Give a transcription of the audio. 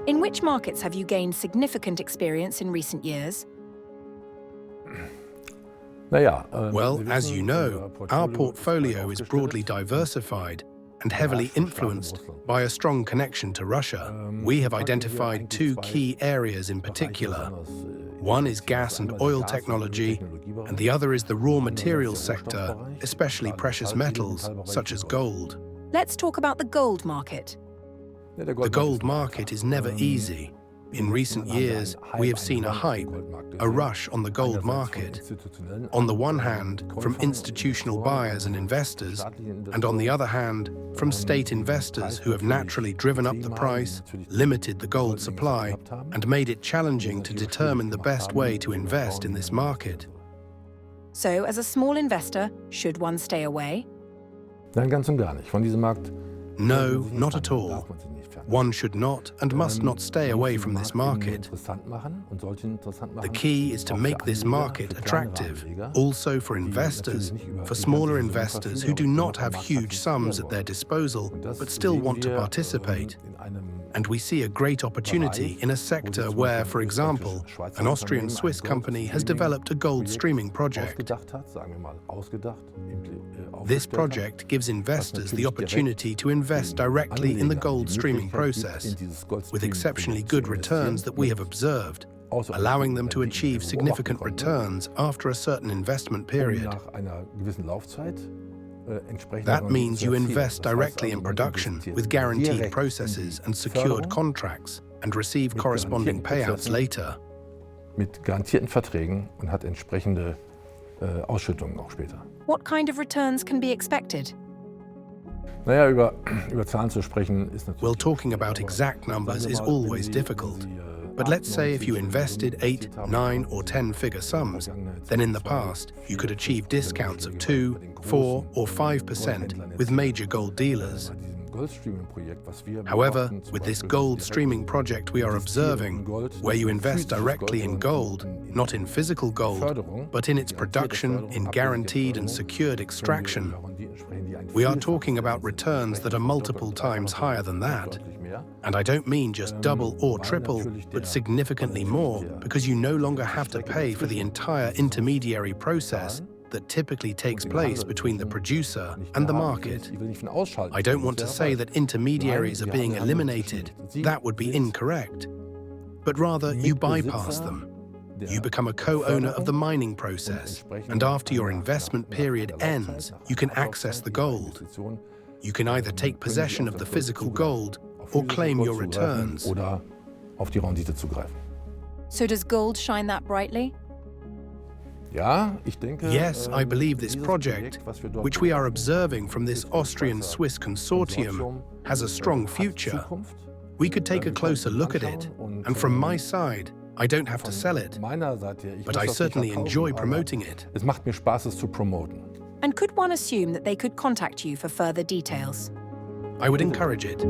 In which markets have you gained significant experience in recent years? Well, as you know, our portfolio is broadly diversified and heavily influenced by a strong connection to Russia. We have identified two key areas in particular. One is gas and oil technology, and the other is the raw materials sector, especially precious metals, such as gold. Let's talk about the gold market. The gold market is never easy. In recent years, we have seen a hype, a rush on the gold market. On the one hand, from institutional buyers and investors, and on the other hand, from state investors who have naturally driven up the price, limited the gold supply, and made it challenging to determine the best way to invest in this market. So, as a small investor, should one stay away? Nein, ganz und gar nicht. Von diesem Markt. No, not at all. One should not and must not stay away from this market. The key is to make this market attractive, also for investors, for smaller investors who do not have huge sums at their disposal but still want to participate. And we see a great opportunity in a sector where, for example, an Austrian-Swiss company has developed a gold streaming project. This project gives investors the opportunity to invest directly in the gold streaming process, with exceptionally good returns that we have observed, allowing them to achieve significant returns after a certain investment period. That means you invest directly in production with guaranteed processes and secured contracts and receive corresponding payouts later. Mit garantierten Verträgen und hat entsprechende Ausschüttungen auch später. What kind of returns can be expected? Naja, über Zahlen zu sprechen ist natürlich. Well, talking about exact numbers is always difficult. But let's say if you invested 8, 9 or 10-figure sums, then in the past you could achieve discounts of 2, 4 or 5% with major gold dealers. However, with this gold streaming project we are observing, where you invest directly in gold, not in physical gold, but in its production, in guaranteed and secured extraction, we are talking about returns that are multiple times higher than that. And I don't mean just double or triple, but significantly more, because you no longer have to pay for the entire intermediary process that typically takes place between the producer and the market. I don't want to say that intermediaries are being eliminated. That would be incorrect. But rather, you bypass them. You become a co-owner of the mining process, and after your investment period ends, you can access the gold. You can either take possession of the physical gold or claim your returns. So does gold shine that brightly? Yes, I believe this project, which we are observing from this Austrian-Swiss consortium, has a strong future. We could take a closer look at it, and from my side, I don't have to sell it, but I certainly enjoy promoting it. Es macht mir Spaß, es zu promoten. And could one assume that they could contact you for further details? I would encourage it.